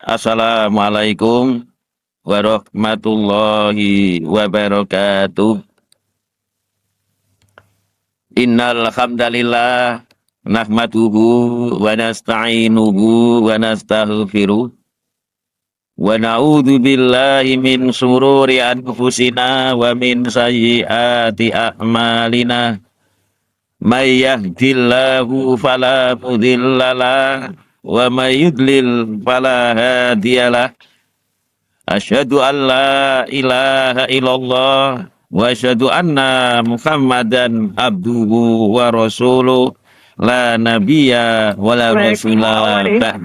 Assalamualaikum warahmatullahi wabarakatuh. Innal hamdalillah nahmaduhu wa nasta'inuhu wa nastaghfiruh wa na'udzu billahi min sururi anfusina wa min sayyiati a'malina. May yahdillahu fala mudhillalah wa may yudlil fala hadiyalah. Asyhadu an la ilaha illallah wa asyhadu anna Muhammadan abduhu wa rasuluh la nabiyya wa la rasulah ba'da.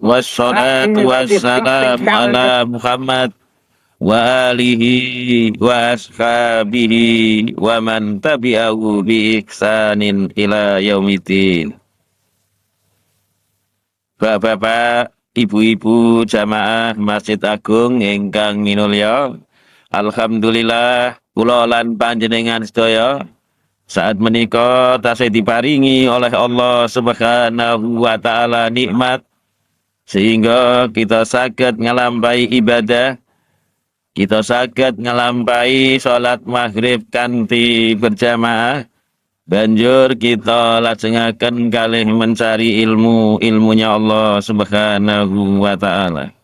Wassalatu wassalamu ala Muhammad wa alihi wa ashabihi wa man tabi'ahu bi ihsanin ila yaumiddin. Bapak-bapak, ibu-ibu jamaah Masjid Agung ingkang minulya, alhamdulillah kula lan panjenengan sedaya saat menika tasih diparingi oleh Allah Subhanahu wa taala nikmat sehingga kita saged ngelampahi ibadah, kita saged ngelampahi salat maghrib kanthi berjamaah. Banjur kita lajengaken kalih mencari ilmunya Allah Subhanahu wa taala.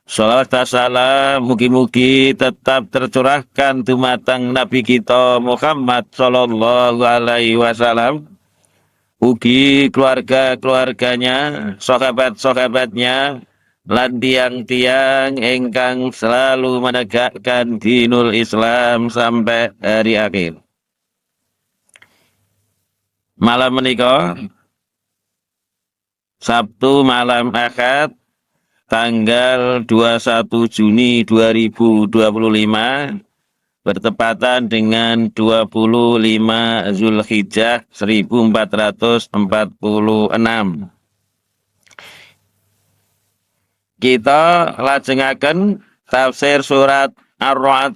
Shalawat salam mugi-mugi tetap tercurahkan dumateng Nabi kita Muhammad sallallahu alaihi wasallam, ugi keluarga-keluarganya, sahabat-sahabatnya, lan tiang-tiang ingkang selalu menegakkan dinul Islam sampai hari akhir. Malam menika Sabtu malam Ahad tanggal 21 Juni 2025 bertepatan dengan 25 Zulhijjah 1446. Kita lajengaken tafsir surat Ar-Ra'd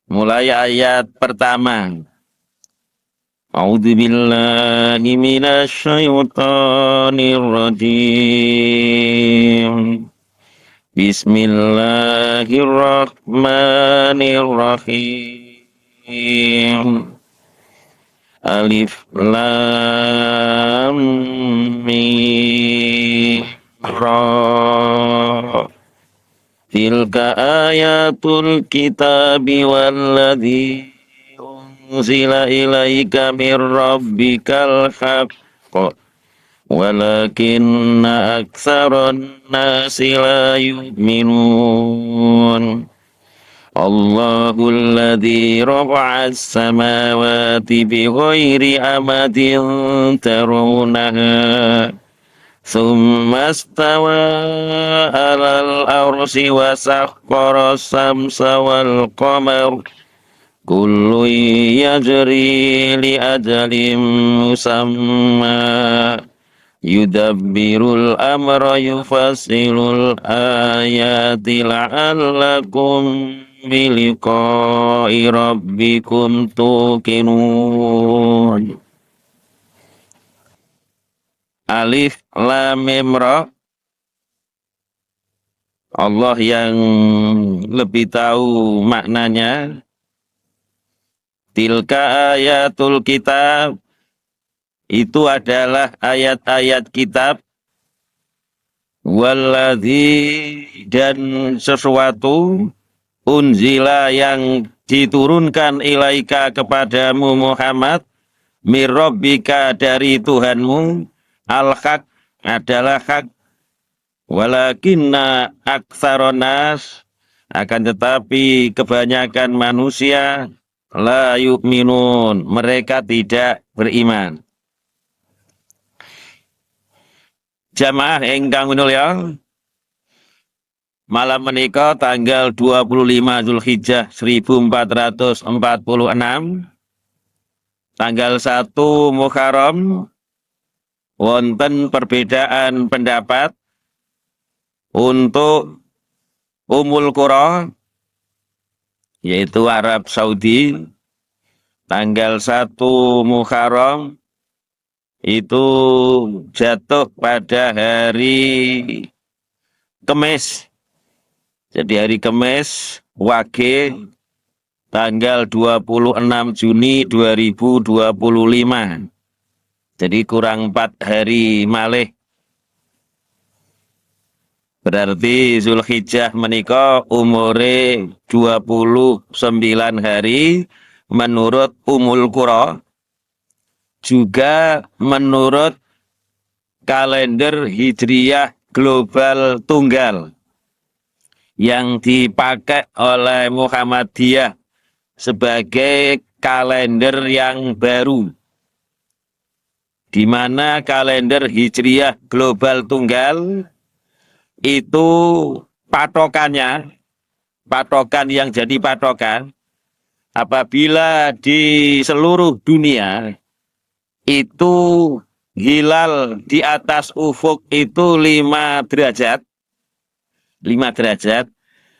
mulai ayat pertama. A'udzu billahi minasy syaithanir rajim. Bismillahirrahmanirrahim. Alif lam mim ra. Tilka ayatul kitabi walladzi unzila ilaika mir rabbikal haqq walakinna aktsaran nasi la yu'minun. Allahul ladzi rafa'as samawati bighairi amadin tarawnaha thumma istawa 'alal arsy wa sakhkhara as-samsa wal qamar kullu yajri li ajalin musamma yudabbirul amra yufassilul ayati la'allakum biliqa'i rabbikum tuqinun. Alif lam mim ra. Allah yang lebih tahu maknanya. Tilka ayatul kitab, itu adalah ayat-ayat kitab. Walladzi, dan sesuatu, unzila yang diturunkan ilaika kepadamu Muhammad, mir rabbika dari Tuhanmu, al-haq adalah hak, walakinna aktsaronas akan tetapi kebanyakan manusia la yu'minun, mereka tidak beriman. Jamaah ingkang minulya, malam menika tanggal 25 Zulhijjah 1446, tanggal 1 Muharram, wonten perbedaan pendapat untuk Ummul Qura, yaitu Arab Saudi, tanggal 1 Muharram itu jatuh pada hari Kemis. Jadi hari Kemis, Wage, tanggal 26 Juni 2025. Jadi kurang 4 hari malih. Berarti Zulhijjah menika umure 29 hari menurut Ummul Qura, juga menurut kalender Hijriyah global tunggal yang dipakai oleh Muhammadiyah sebagai kalender yang baru, di mana kalender Hijriyah global tunggal itu patokan yang jadi patokan apabila di seluruh dunia itu hilal di atas ufuk itu 5 derajat,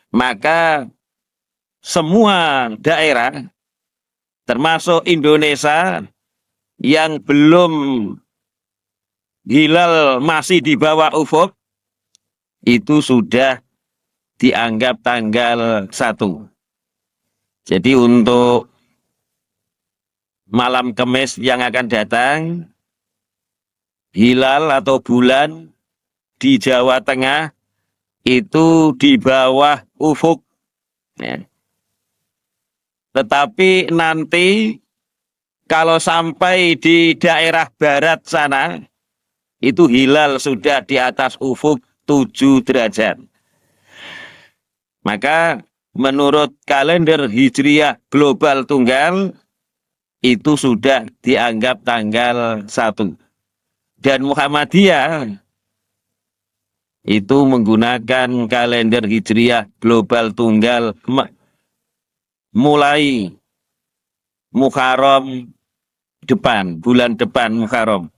maka semua daerah termasuk Indonesia yang belum hilal masih di bawah ufuk itu sudah dianggap tanggal 1. Jadi untuk malam Kemis yang akan datang, hilal atau bulan di Jawa Tengah itu di bawah ufuk. Ya. Tetapi nanti kalau sampai di daerah barat sana, itu hilal sudah di atas ufuk 7 derajat. Maka menurut kalender Hijriyah global tunggal itu sudah dianggap tanggal 1. Dan Muhammadiyah itu menggunakan kalender Hijriyah global tunggal mulai Muharram depan, bulan depan Muharram.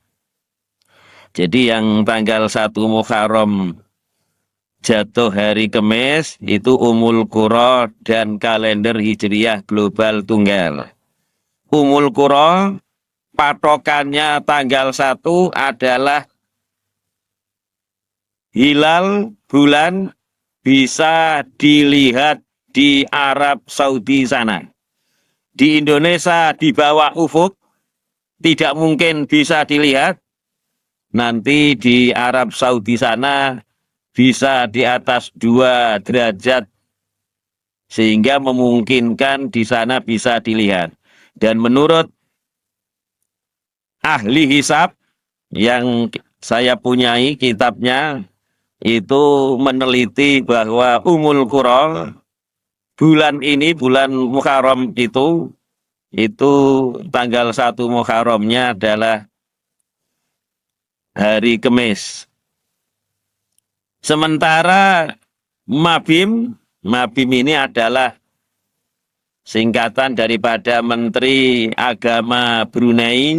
Jadi yang tanggal 1 Muharram jatuh hari Kemis itu Ummul Qura dan kalender Hijriyah global tunggal. Ummul Qura patokannya tanggal 1 adalah hilal bulan bisa dilihat di Arab Saudi sana. Di Indonesia di bawah ufuk tidak mungkin bisa dilihat. Nanti di Arab Saudi sana bisa di atas 2 derajat sehingga memungkinkan di sana bisa dilihat. Dan menurut ahli hisab yang saya punyai kitabnya itu meneliti bahwa Ummul Qura bulan ini, bulan Muharram itu tanggal 1 Muharramnya adalah hari Kemis. Sementara Mabim ini adalah singkatan daripada Menteri Agama Brunei,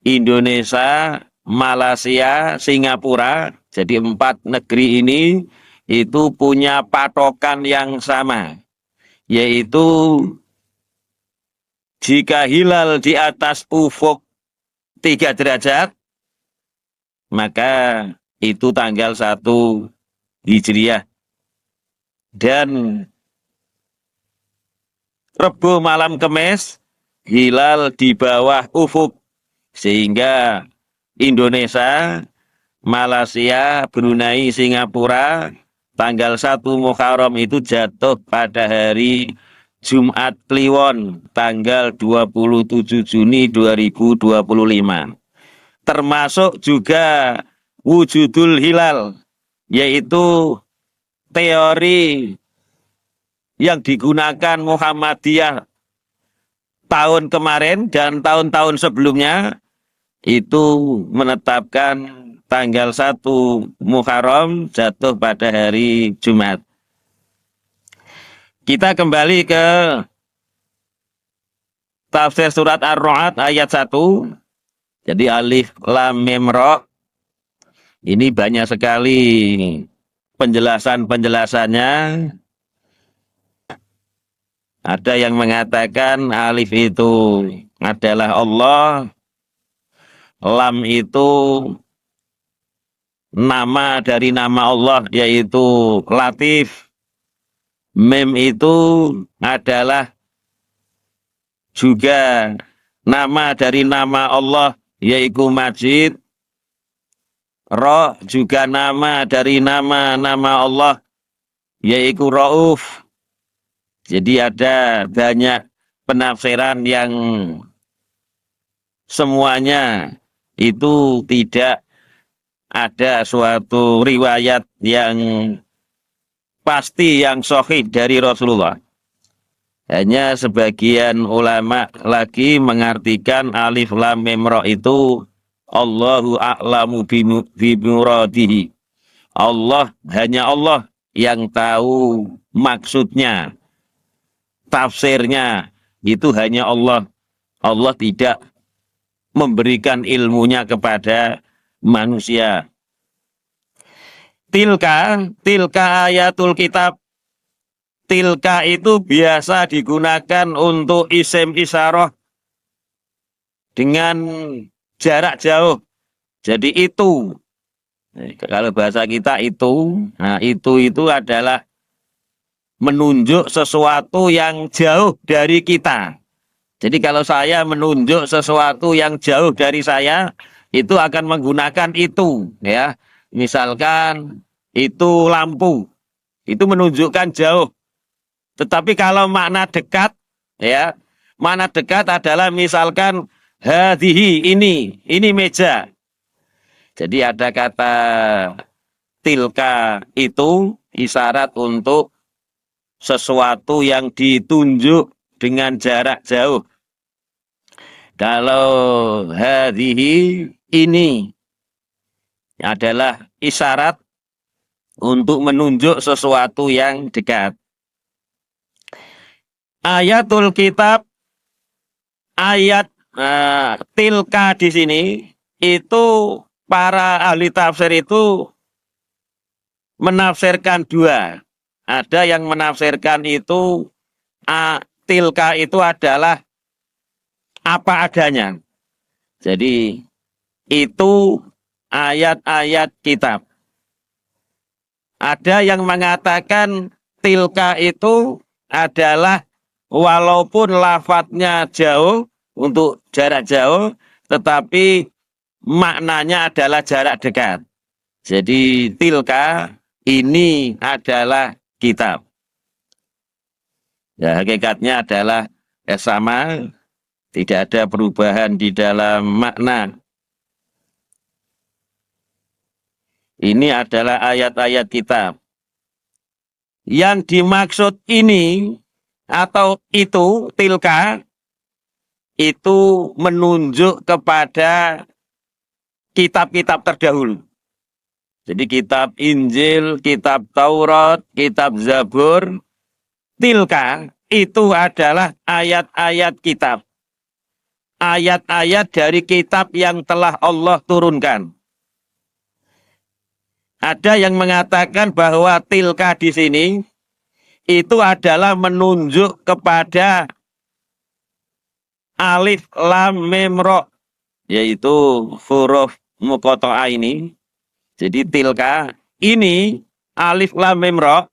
Indonesia, Malaysia, Singapura. Jadi 4 negeri ini itu punya patokan yang sama, yaitu jika hilal di atas ufuk 3 derajat, maka itu tanggal 1 Hijriah. Dan Rebo malam Kemis, hilal di bawah ufuk. Sehingga Indonesia, Malaysia, Brunei, Singapura, tanggal 1 Muharram itu jatuh pada hari Jumat Kliwon, tanggal 27 Juni 2025. Termasuk juga wujudul hilal, yaitu teori yang digunakan Muhammadiyah tahun kemarin dan tahun-tahun sebelumnya, itu menetapkan tanggal 1 Muharram jatuh pada hari Jumat. Kita kembali ke tafsir surat Ar-Ra'd ayat 1. Jadi alif lam mim ra. Ini banyak sekali penjelasannya. Ada yang mengatakan alif itu adalah Allah, Lam itu nama dari nama Allah yaitu Latif. Mim itu adalah juga nama dari nama Allah yaitu Majid. Ra juga nama dari nama-nama Allah yaitu Rauf. Jadi ada banyak penafsiran yang semuanya itu tidak ada suatu riwayat yang pasti yang sahih dari Rasulullah. Hanya sebagian ulama lagi mengartikan alif lam mim ra itu Allahu a'lamu bimuradihi. Hanya Allah yang tahu maksudnya, tafsirnya itu hanya Allah. Allah tidak memberikan ilmunya kepada manusia. Tilka ayatul kitab. Tilka itu biasa digunakan untuk isim isyarah dengan jarak jauh. Jadi itu. Kalau bahasa kita itu, nah itu adalah menunjuk sesuatu yang jauh dari kita. Jadi kalau saya menunjuk sesuatu yang jauh dari saya, itu akan menggunakan itu, ya. Misalkan itu lampu, itu menunjukkan jauh. Tetapi kalau makna dekat, ya, makna dekat adalah misalkan hadhihi ini meja. Jadi ada kata tilka itu isyarat untuk sesuatu yang ditunjuk dengan jarak jauh. Kalau hadhihi ini adalah isyarat untuk menunjuk sesuatu yang dekat. Ayatul kitab, ayat tilka di sini itu para ahli tafsir itu menafsirkan dua. Ada yang menafsirkan itu tilka itu adalah apa adanya. Jadi itu ayat-ayat kitab. Ada yang mengatakan tilka itu adalah walaupun lafadznya jauh untuk jarak jauh, tetapi maknanya adalah jarak dekat. Jadi tilka ini adalah kitab. Ya, hakikatnya adalah sama, tidak ada perubahan di dalam makna. Ini adalah ayat-ayat kitab. Yang dimaksud ini atau itu tilka itu menunjuk kepada kitab-kitab terdahulu. Jadi kitab Injil, kitab Taurat, kitab Zabur, tilka itu adalah ayat-ayat kitab. Ayat-ayat dari kitab yang telah Allah turunkan. Ada yang mengatakan bahwa tilka di sini itu adalah menunjuk kepada alif lam mim ra, yaitu huruf muqatta'ah ini. Jadi tilka ini alif lam mim ra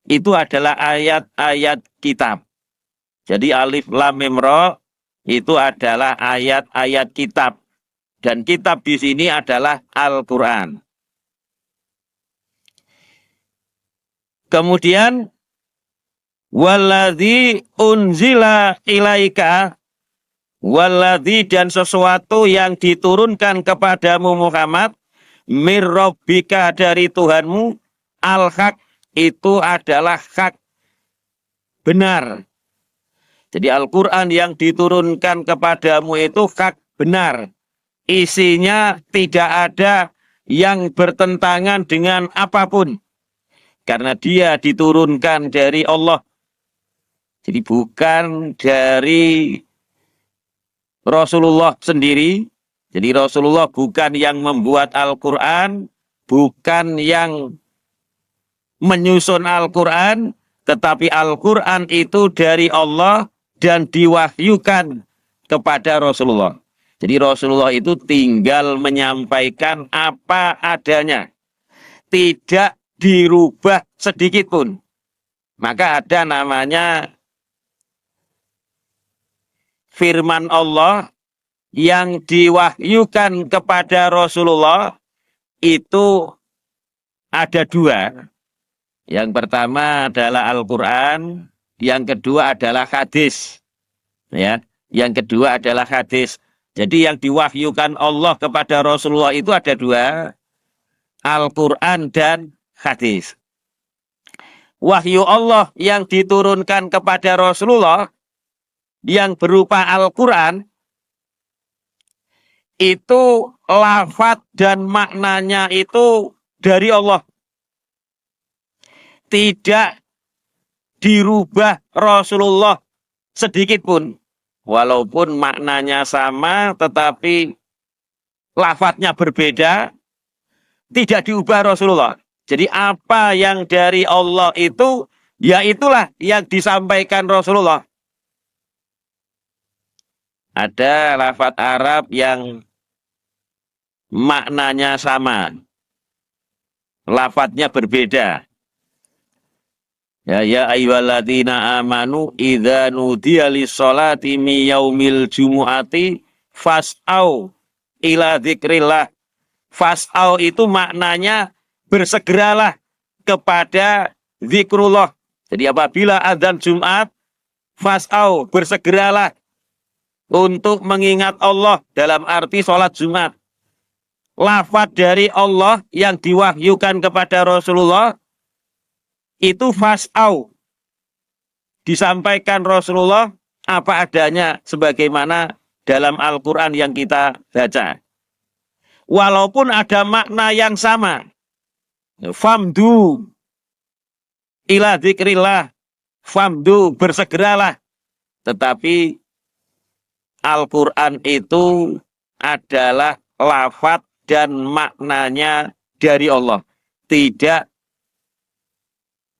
itu adalah ayat-ayat kitab. Jadi alif lam mim ra itu adalah ayat-ayat kitab. Dan kitab di sini adalah Al-Qur'an. Kemudian waladzi unzila ilaika, waladzi dan sesuatu yang diturunkan kepadamu Muhammad mir rabbika dari Tuhanmu, al-haq itu adalah hak, benar. Jadi Al-Quran yang diturunkan kepadamu itu hak, benar. Isinya tidak ada yang bertentangan dengan apapun. Karena dia diturunkan dari Allah. Jadi bukan dari Rasulullah sendiri. Jadi Rasulullah bukan yang membuat Al-Quran, bukan yang menyusun Al-Quran, tetapi Al-Quran itu dari Allah dan diwahyukan kepada Rasulullah. Jadi Rasulullah itu tinggal menyampaikan apa adanya, tidak dirubah sedikit pun. Maka ada namanya firman Allah yang diwahyukan kepada Rasulullah itu ada dua. Yang pertama adalah Al-Quran, yang kedua adalah hadis. Ya, yang kedua adalah hadis. Jadi yang diwahyukan Allah kepada Rasulullah itu ada dua, Al-Quran dan hadis. Wahyu Allah yang diturunkan kepada Rasulullah yang berupa Al-Quran itu lafaz dan maknanya itu dari Allah. Tidak dirubah Rasulullah sedikit pun. Walaupun maknanya sama tetapi lafadznya berbeda, tidak diubah Rasulullah. Jadi apa yang dari Allah itu, ya itulah yang disampaikan Rasulullah. Ada lafadz Arab yang maknanya sama, lafadznya berbeda. Ya ayyuhalladzina amanu idza nudiya lis-sholati mi yaumil jumu'ati fas'au ila dzikrillah. Fas'au itu maknanya bersegeralah kepada zikrullah. Jadi apabila adzan Jumat, fas'au bersegeralah untuk mengingat Allah dalam arti sholat Jumat. Lafaz dari Allah yang diwahyukan kepada Rasulullah itu fas'au. Disampaikan Rasulullah apa adanya sebagaimana dalam Al-Quran yang kita baca. Walaupun ada makna yang sama. Famdu ila dzikrillah. Famdu bersegeralah. Tetapi Al-Quran itu adalah lafaz dan maknanya dari Allah. Tidak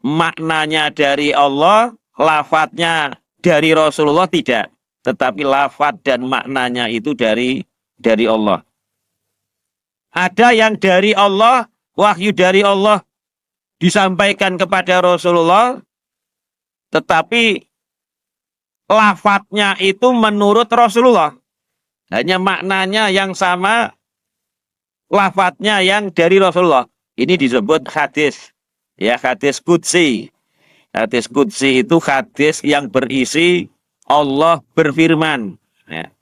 maknanya dari Allah, lafadznya dari Rasulullah tidak. Tetapi lafadz dan maknanya itu dari Allah. Ada yang dari Allah, wahyu dari Allah disampaikan kepada Rasulullah, tetapi lafadznya itu menurut Rasulullah. Hanya maknanya yang sama, lafadznya yang dari Rasulullah. Ini disebut hadis. Ya, hadis qudsi. Hadis qudsi itu hadis yang berisi Allah berfirman. Ya.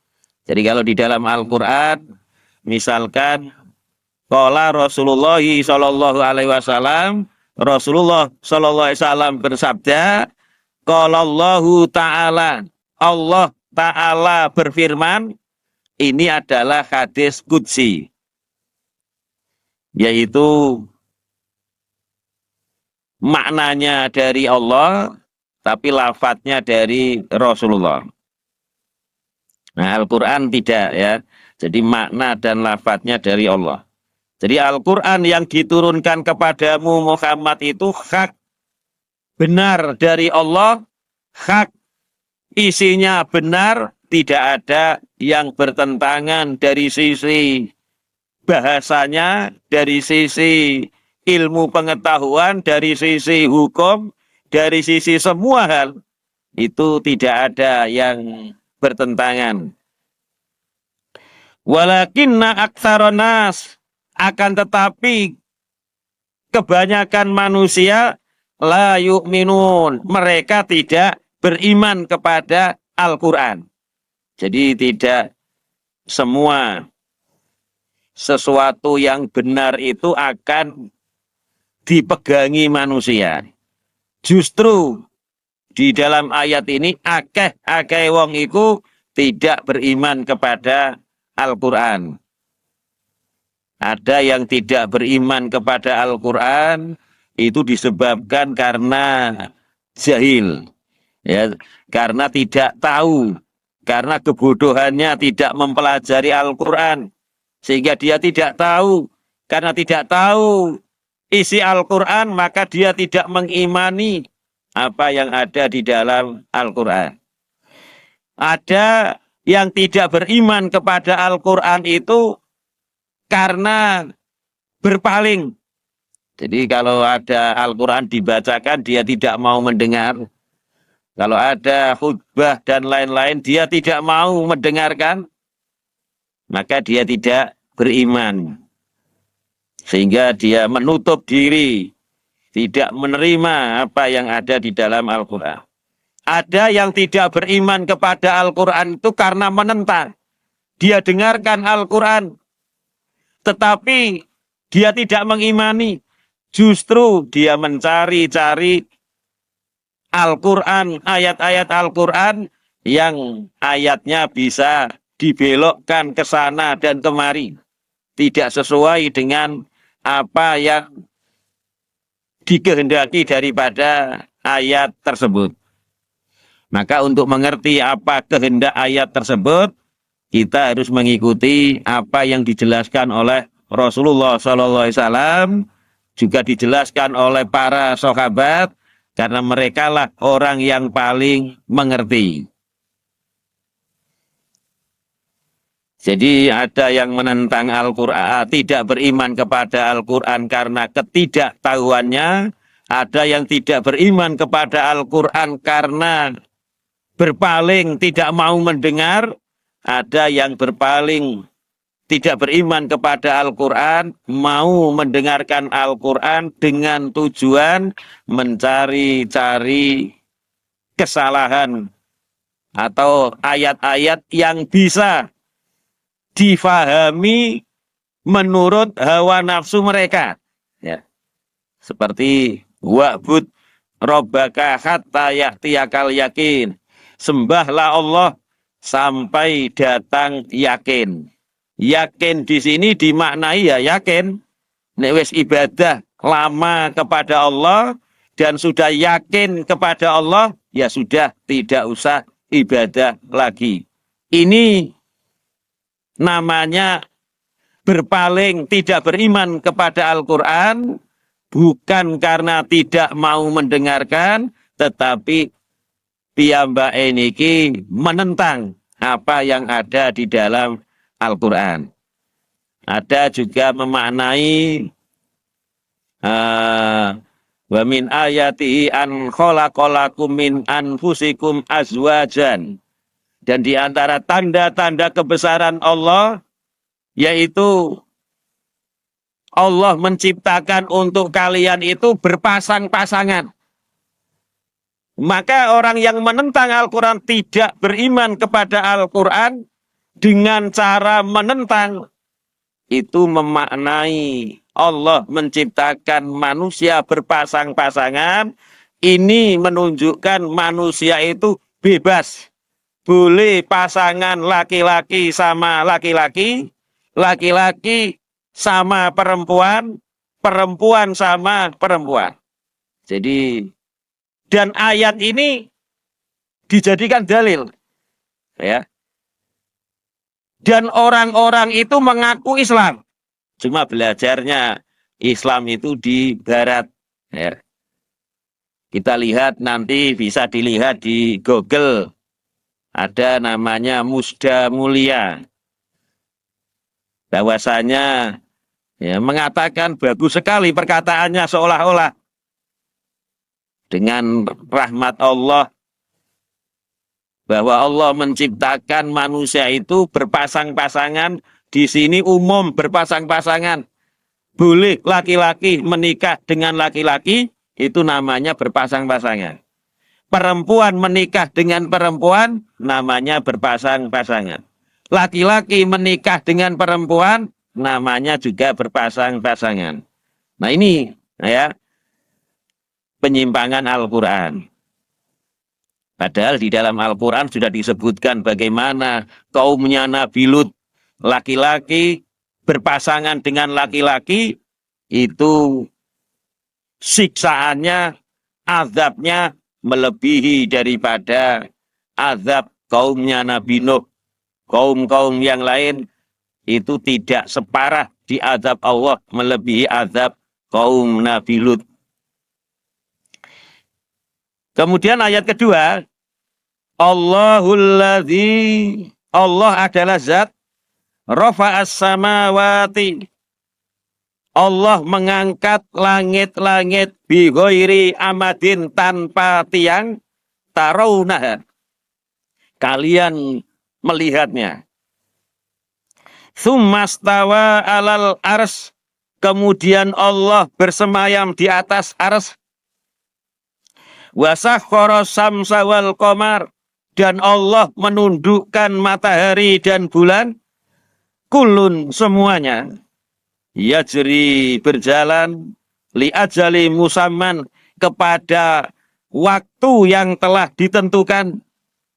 Jadi kalau di dalam Al-Quran, misalkan qala Rasulullah sallallahu alaihi wasallam, Rasulullah sallallahu alaihi wasallam bersabda, qala Allahu ta'ala, Allah ta'ala berfirman, ini adalah hadis qudsi. Yaitu maknanya dari Allah, tapi lafadznya dari Rasulullah. Nah, Al-Quran tidak ya. Jadi makna dan lafadznya dari Allah. Jadi Al-Quran yang diturunkan kepadamu Muhammad itu hak benar dari Allah, hak isinya benar, tidak ada yang bertentangan dari sisi bahasanya, dari sisi ilmu pengetahuan, dari sisi hukum, dari sisi semua hal, itu tidak ada yang bertentangan. Walakinna aktsaronas, akan tetapi kebanyakan manusia la yu'minun, mereka tidak beriman kepada Al-Quran. Jadi tidak semua sesuatu yang benar itu akan dipegangi manusia. Justru di dalam ayat ini akeh wong iku tidak beriman kepada Al-Quran. Ada yang tidak beriman kepada Al-Quran itu disebabkan karena jahil, ya, karena tidak tahu, karena kebodohannya tidak mempelajari Al-Quran, sehingga dia tidak tahu. Karena tidak tahu isi Al-Quran, maka dia tidak mengimani apa yang ada di dalam Al-Quran. Ada yang tidak beriman kepada Al-Quran itu karena berpaling. Jadi kalau ada Al-Quran dibacakan, dia tidak mau mendengar. Kalau ada khutbah dan lain-lain, dia tidak mau mendengarkan, maka dia tidak beriman. Sehingga dia menutup diri, tidak menerima apa yang ada di dalam Al-Quran. Ada yang tidak beriman kepada Al-Quran itu karena menentang. Dia dengarkan Al-Quran, tetapi dia tidak mengimani. Justru dia mencari-cari Al-Quran, ayat-ayat Al-Quran yang ayatnya bisa dibelokkan ke sana dan kemari. Tidak sesuai dengan apa yang dikehendaki daripada ayat tersebut. Maka untuk mengerti apa kehendak ayat tersebut, kita harus mengikuti apa yang dijelaskan oleh Rasulullah SAW, juga dijelaskan oleh para sahabat, karena mereka lah orang yang paling mengerti. Jadi ada yang menentang Al-Quran, tidak beriman kepada Al-Quran karena ketidaktahuannya, ada yang tidak beriman kepada Al-Quran karena berpaling, tidak mau mendengar, ada yang berpaling, tidak beriman kepada Al-Quran, mau mendengarkan Al-Quran dengan tujuan mencari-cari kesalahan atau ayat-ayat yang bisa difahami menurut hawa nafsu mereka. Ya. Seperti wa'bud robbaka hatta yahtiyakal yakin. Sembahlah Allah sampai datang yakin. Yakin di sini dimaknai ya yakin. Nek wis ibadah lama kepada Allah dan sudah yakin kepada Allah, ya sudah tidak usah ibadah lagi. Ini namanya berpaling, tidak beriman kepada Al-Quran, bukan karena tidak mau mendengarkan, tetapi piyambak niki menentang apa yang ada di dalam Al-Quran. Ada juga memaknai wa min ayatihi an khalaqalakum min anfusikum azwajan. Dan di antara tanda-tanda kebesaran Allah, yaitu Allah menciptakan untuk kalian itu berpasang-pasangan. Maka orang yang menentang Al-Quran, tidak beriman kepada Al-Quran, dengan cara menentang, itu memaknai Allah menciptakan manusia berpasang-pasangan. Ini menunjukkan manusia itu bebas. Boleh pasangan laki-laki sama laki-laki, laki-laki sama perempuan, perempuan sama perempuan. Jadi, dan ayat ini dijadikan dalil. Ya. Dan orang-orang itu mengaku Islam. Cuma belajarnya Islam itu di barat. Ya. Kita lihat nanti, bisa dilihat di Google. Ada namanya Musda Mulia. Bahwasanya ya, mengatakan bagus sekali perkataannya, seolah-olah dengan rahmat Allah, bahwa Allah menciptakan manusia itu berpasang-pasangan. Di sini umum berpasang-pasangan. Boleh laki-laki menikah dengan laki-laki, itu namanya berpasang-pasangan. Perempuan menikah dengan perempuan, namanya berpasang-pasangan. Laki-laki menikah dengan perempuan, namanya juga berpasang-pasangan. Nah ini ya penyimpangan Al-Quran. Padahal di dalam Al-Quran sudah disebutkan bagaimana kaumnya Nabi Lut, laki-laki berpasangan dengan laki-laki, itu siksaannya, azabnya melebihi daripada azab kaumnya Nabi Nuh. Kaum-kaum yang lain itu tidak separah di azab Allah melebihi azab kaum Nabi Lut. Kemudian ayat kedua, Allah adalah zat rafa'as samawati. Allah mengangkat langit-langit bi ghairi amadin, tanpa tiang, tarawunaha, kalian melihatnya. Tsummastawa alal ars, kemudian Allah bersemayam di atas ars. Wasakhkhara samsa wal qamar, dan Allah menundukkan matahari dan bulan. Kulun, semuanya, yajri, berjalan, li ajali musamman, kepada waktu yang telah ditentukan.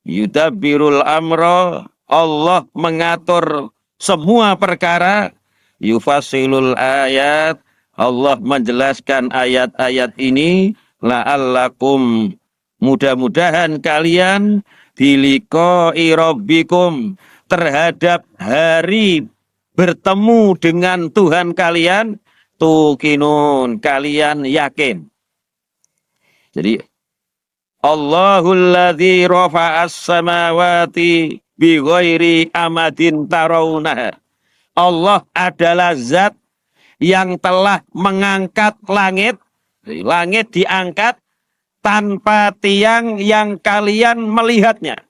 Yudabbirul amro, Allah mengatur semua perkara. Yufasilul ayat, Allah menjelaskan ayat-ayat ini. La'allakum, mudah-mudahan kalian, biliqa'i rabbikum, terhadap hari bertemu dengan Tuhan kalian, tuqinun, kalian yakin. Jadi Allahul ladzi rafa'as samawati bi ghairi amadin tarawunaha. Allah adalah zat yang telah mengangkat langit. Langit diangkat tanpa tiang yang kalian melihatnya.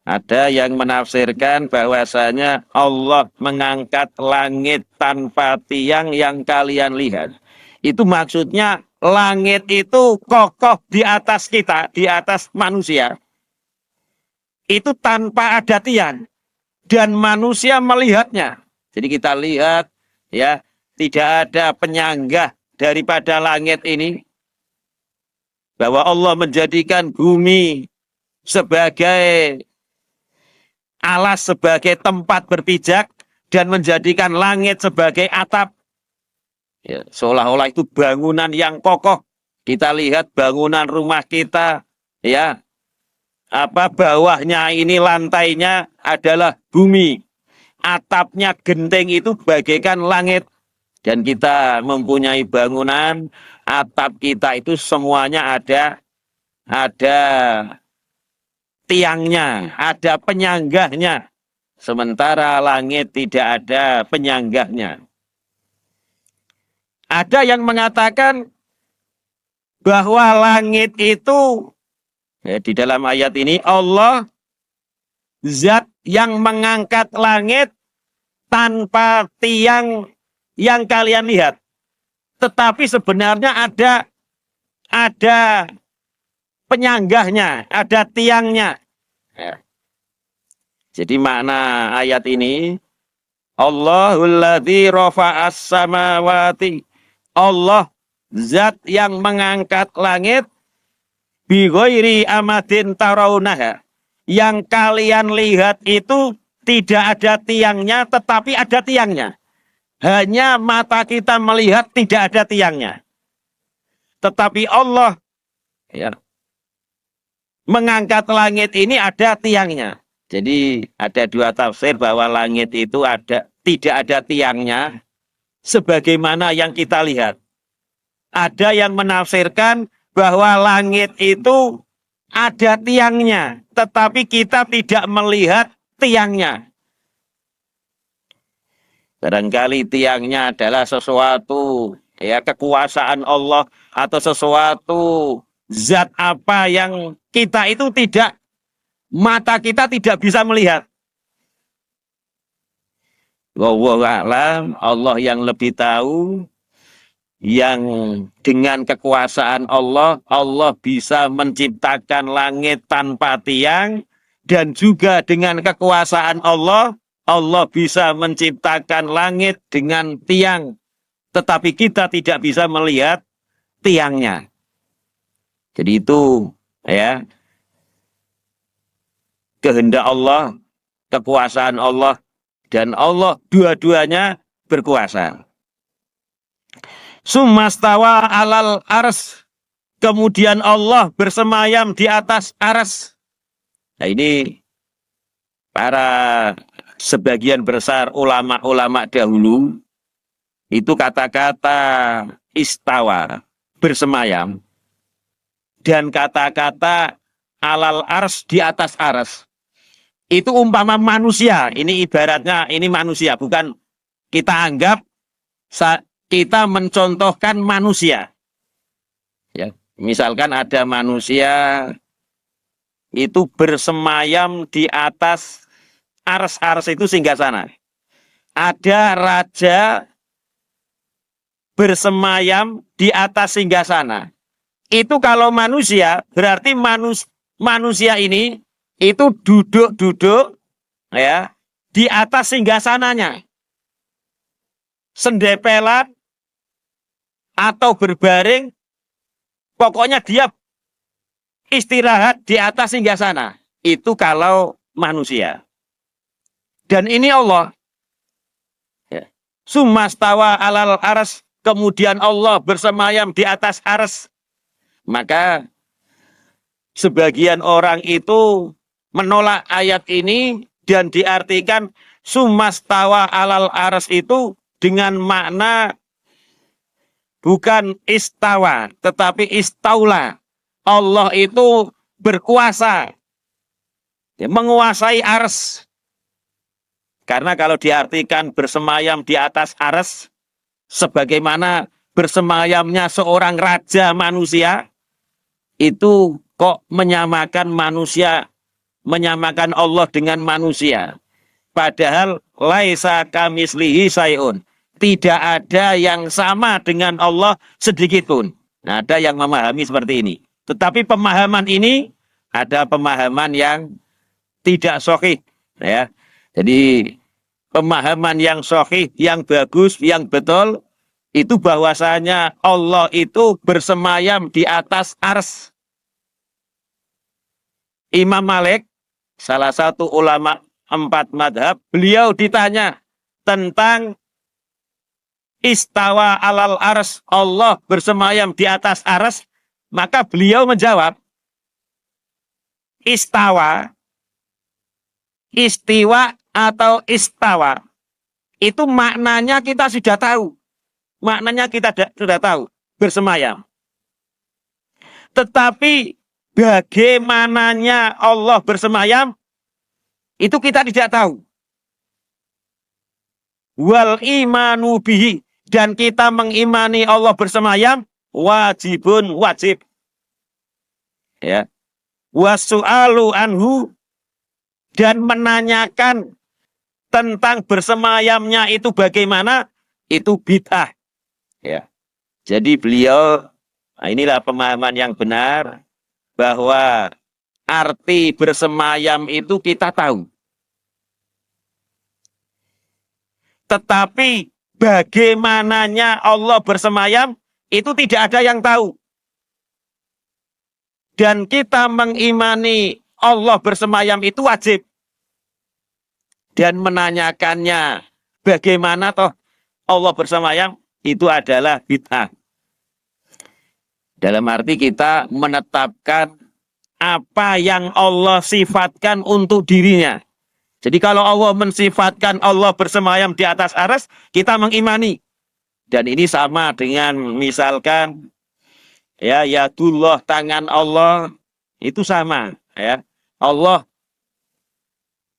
Ada yang menafsirkan bahwasanya Allah mengangkat langit tanpa tiang yang kalian lihat. Itu maksudnya langit itu kokoh di atas kita, di atas manusia. Itu tanpa ada tiang. Dan manusia melihatnya. Jadi kita lihat, ya, tidak ada penyanggah daripada langit ini. Bahwa Allah menjadikan bumi sebagai alas, sebagai tempat berpijak, dan menjadikan langit sebagai atap. Ya, seolah-olah itu bangunan yang kokoh. Kita lihat bangunan rumah kita, ya, bawahnya ini, lantainya adalah bumi. Atapnya genteng itu bagaikan langit. Dan kita mempunyai bangunan, atap kita itu semuanya ada tiangnya, ada penyanggahnya. Sementara langit tidak ada penyanggahnya. Ada yang mengatakan bahwa langit itu, ya, di dalam ayat ini Allah zat yang mengangkat langit tanpa tiang yang kalian lihat. Tetapi sebenarnya ada penyanggahnya, ada tiangnya. Ya. Jadi makna ayat ini, Allahul ladzi rafa'as samawati, Allah zat yang mengangkat langit, bi ghairi amadin tarawunaha, yang kalian lihat itu tidak ada tiangnya, tetapi ada tiangnya. Hanya mata kita melihat, tidak ada tiangnya. Tetapi Allah, ya, mengangkat langit ini ada tiangnya. Jadi ada dua tafsir bahwa langit itu tidak ada tiangnya, sebagaimana yang kita lihat. Ada yang menafsirkan bahwa langit itu ada tiangnya, tetapi kita tidak melihat tiangnya. Barangkali tiangnya adalah sesuatu, ya, kekuasaan Allah, atau sesuatu zat apa yang kita itu tidak, mata kita tidak bisa melihat. Wallahu a'lam, Allah yang lebih tahu. Yang dengan kekuasaan Allah, Allah bisa menciptakan langit tanpa tiang, dan juga dengan kekuasaan Allah, Allah bisa menciptakan langit dengan tiang, tetapi kita tidak bisa melihat tiangnya. Jadi itu, ya, kehendak Allah, kekuasaan Allah, dan Allah dua-duanya berkuasa. Summastawa alal ars, kemudian Allah bersemayam di atas ars. Nah, ini para sebagian besar ulama-ulama dahulu itu kata-kata istawa, bersemayam, dan kata-kata alal ars, di atas ars, Itu umpama manusia. Ini ibaratnya ini manusia, bukan kita anggap kita mencontohkan manusia. Ya, misalkan ada manusia itu bersemayam di atas ars itu singgasana. Ada raja bersemayam di atas singgasana. Itu kalau manusia, berarti manusia ini itu duduk-duduk ya di atas singgasananya. Sendepelan atau berbaring, pokoknya dia istirahat di atas singgasana. Itu kalau manusia. Dan ini Allah. Ya. Sumastawa alal aras, kemudian Allah bersemayam di atas aras. Maka sebagian orang itu menolak ayat ini dan diartikan sumastawa alal aras itu dengan makna bukan istawa, tetapi istaula. Allah itu berkuasa, menguasai ars. Karena kalau diartikan bersemayam di atas ars, sebagaimana bersemayamnya seorang raja manusia, itu kok menyamakan manusia, menyamakan Allah dengan manusia. Padahal laisa kamislihi sayun. Tidak ada yang sama dengan Allah sedikit pun. Nah, ada yang memahami seperti ini. Tetapi pemahaman ini ada pemahaman yang tidak sahih. Ya. Jadi pemahaman yang sahih, yang bagus, yang betul, itu bahwasanya Allah itu bersemayam di atas ars. Imam Malik, salah satu ulama 4 madhab, beliau ditanya tentang istawa alal ars, Allah bersemayam di atas ars, maka beliau menjawab, istawa, istiwa atau istawa, itu maknanya kita sudah tahu. Maknanya kita sudah tahu, bersemayam. Tetapi bagaimananya Allah bersemayam, itu kita tidak tahu. Wal imanu bihi, dan kita mengimani Allah bersemayam, wajibun wajib. Ya. Wasu'alu anhu, dan menanyakan tentang bersemayamnya itu bagaimana, itu bid'ah. Ya. Jadi beliau, nah inilah pemahaman yang benar, bahwa arti bersemayam itu kita tahu. Tetapi bagaimananya Allah bersemayam, itu tidak ada yang tahu. Dan kita mengimani Allah bersemayam itu wajib. Dan menanyakannya bagaimana toh Allah bersemayam, itu adalah bid'ah. Dalam arti kita menetapkan apa yang Allah sifatkan untuk dirinya. Jadi kalau Allah mensifatkan Allah bersemayam di atas aras, kita mengimani. Dan ini sama dengan misalkan ya yadullah, tangan Allah itu sama ya. Allah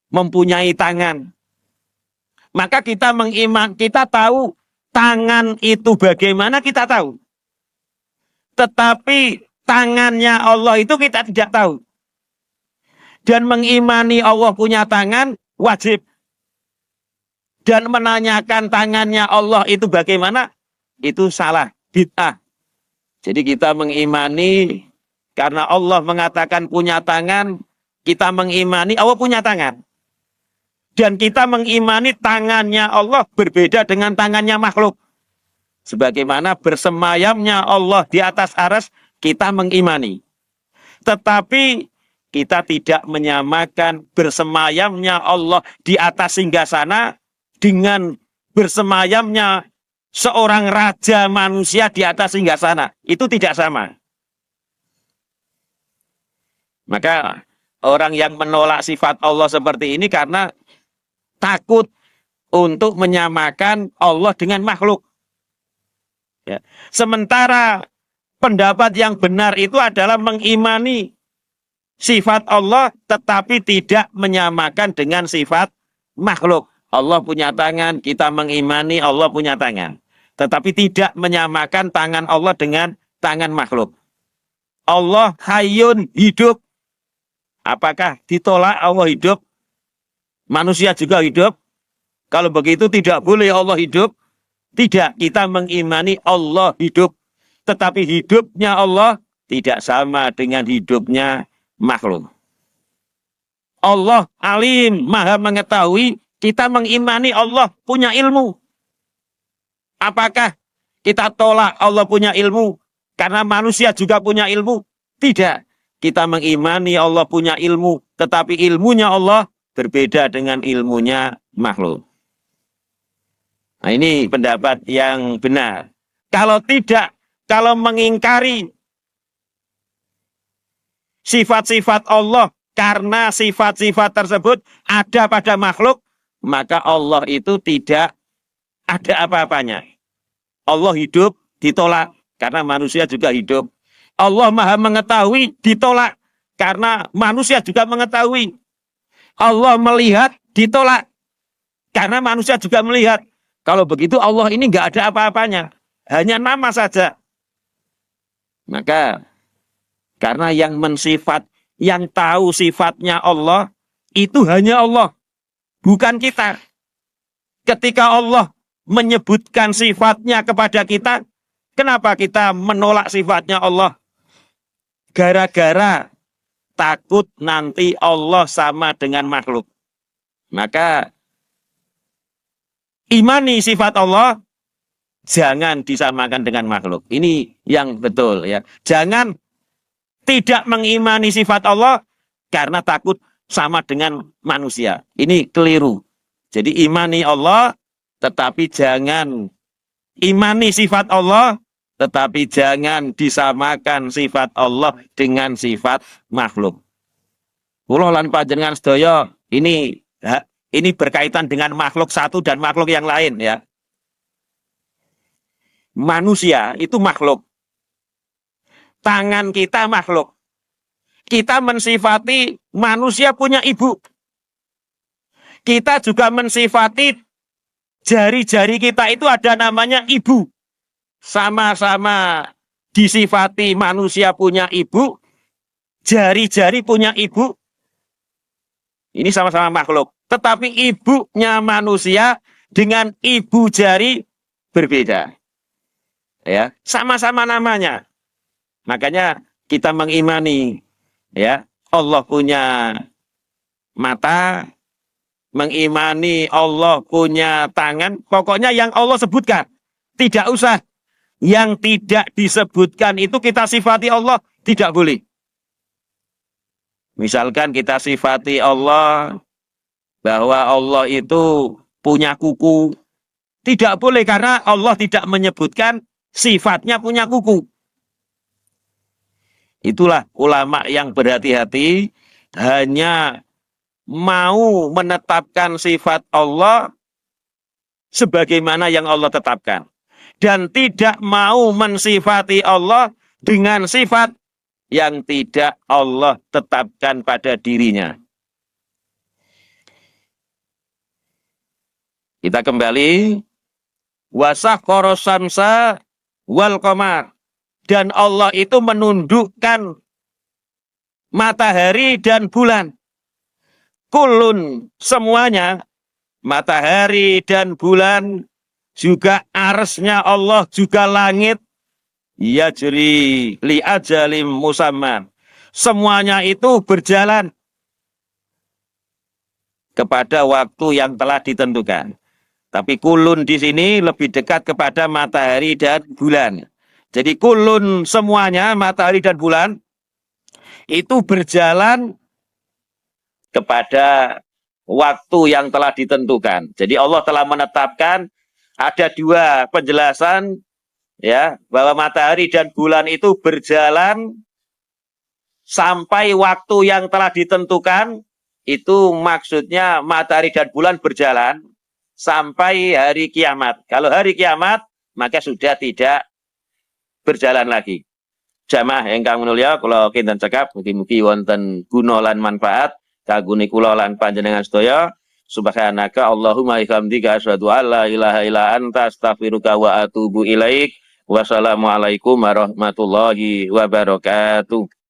mempunyai tangan. Maka kita kita tahu tangan itu bagaimana, kita tahu. Tetapi tangannya Allah itu kita tidak tahu. Dan mengimani Allah punya tangan wajib. Dan menanyakan tangannya Allah itu bagaimana, itu salah, bid'ah. Jadi kita mengimani karena Allah mengatakan punya tangan, kita mengimani Allah punya tangan. Dan kita mengimani tangannya Allah berbeda dengan tangannya makhluk. Sebagaimana bersemayamnya Allah di atas aras, kita mengimani. Tetapi kita tidak menyamakan bersemayamnya Allah di atas singgasana dengan bersemayamnya seorang raja manusia di atas singgasana. Itu tidak sama. Maka orang yang menolak sifat Allah seperti ini karena takut untuk menyamakan Allah dengan makhluk. Ya. Sementara pendapat yang benar itu adalah mengimani sifat Allah tetapi tidak menyamakan dengan sifat makhluk. Allah punya tangan, kita mengimani Allah punya tangan. Tetapi tidak menyamakan tangan Allah dengan tangan makhluk. Allah hayyun, hidup. Apakah ditolak Allah hidup? Manusia juga hidup? Kalau begitu tidak boleh Allah hidup. Tidak, kita mengimani Allah hidup. Tetapi hidupnya Allah tidak sama dengan hidupnya makhluk. Allah alim, maha mengetahui. Kita mengimani Allah punya ilmu. Apakah kita tolak Allah punya ilmu? Karena manusia juga punya ilmu? Tidak. Kita mengimani Allah punya ilmu. Tetapi ilmunya Allah berbeda dengan ilmunya makhluk. Nah, ini pendapat yang benar. Kalau tidak, kalau mengingkari sifat-sifat Allah karena sifat-sifat tersebut ada pada makhluk, maka Allah itu tidak ada apa-apanya. Allah hidup ditolak karena manusia juga hidup. Allah maha mengetahui ditolak karena manusia juga mengetahui. Allah melihat ditolak karena manusia juga melihat. Kalau begitu Allah ini nggak ada apa-apanya, hanya nama saja. Maka karena yang mensifat, yang tahu sifatnya Allah itu hanya Allah, bukan kita. Ketika Allah menyebutkan sifatnya kepada kita, kenapa kita menolak sifatnya Allah? Gara-gara takut nanti Allah sama dengan makhluk. Maka imani sifat Allah, jangan disamakan dengan makhluk. Ini yang betul ya. Jangan tidak mengimani sifat Allah karena takut sama dengan manusia. Ini keliru. Jadi imani Allah, tetapi jangan imani sifat Allah, tetapi jangan disamakan sifat Allah dengan sifat makhluk. Kula lan panjenengan sedaya ini berkaitan dengan makhluk satu dan makhluk yang lain ya. Manusia itu makhluk. Tangan kita makhluk. Kita mensifati manusia punya ibu. Kita juga mensifati jari-jari kita itu ada namanya ibu. Sama-sama disifati manusia punya ibu. Jari-jari punya ibu. Ini sama-sama makhluk. Tetapi ibunya manusia dengan ibu jari berbeda. Ya, sama-sama namanya. Makanya kita mengimani ya, Allah punya mata, mengimani Allah punya tangan, pokoknya yang Allah sebutkan. Tidak usah yang tidak disebutkan itu kita sifati Allah, tidak boleh. Misalkan kita sifati Allah bahwa Allah itu punya kuku. Tidak boleh karena Allah tidak menyebutkan sifatnya punya kuku. Itulah ulama yang berhati-hati hanya mau menetapkan sifat Allah sebagaimana yang Allah tetapkan. Dan tidak mau mensifati Allah dengan sifat yang tidak Allah tetapkan pada dirinya. Kita kembali. Wasakhkhara syamsa wal qamar. Dan Allah itu menundukkan matahari dan bulan. Kulun semuanya, matahari dan bulan, juga arsnya Allah, juga langit, yajri li ajalim musamman. Semuanya itu berjalan kepada waktu yang telah ditentukan. Tapi kulun di sini lebih dekat kepada matahari dan bulan. Jadi kulun semuanya, matahari dan bulan, itu berjalan kepada waktu yang telah ditentukan. Jadi Allah telah menetapkan ada dua penjelasan ya, bahwa matahari dan bulan itu berjalan sampai waktu yang telah ditentukan. Itu maksudnya matahari dan bulan berjalan sampai hari kiamat. Kalau hari kiamat, maka sudah tidak berjalan lagi. Jamaah ingkang mulya kula kinten cekap mugi-mugi wonten guna lan manfaat kagune kula lan panjenengan sedaya. Subhanaka Allahumma bihamdika asyhadu an la ilaha illa anta astaghfiruka wa atubu ilaik. Wassalamualaikum warahmatullahi wabarakatuh.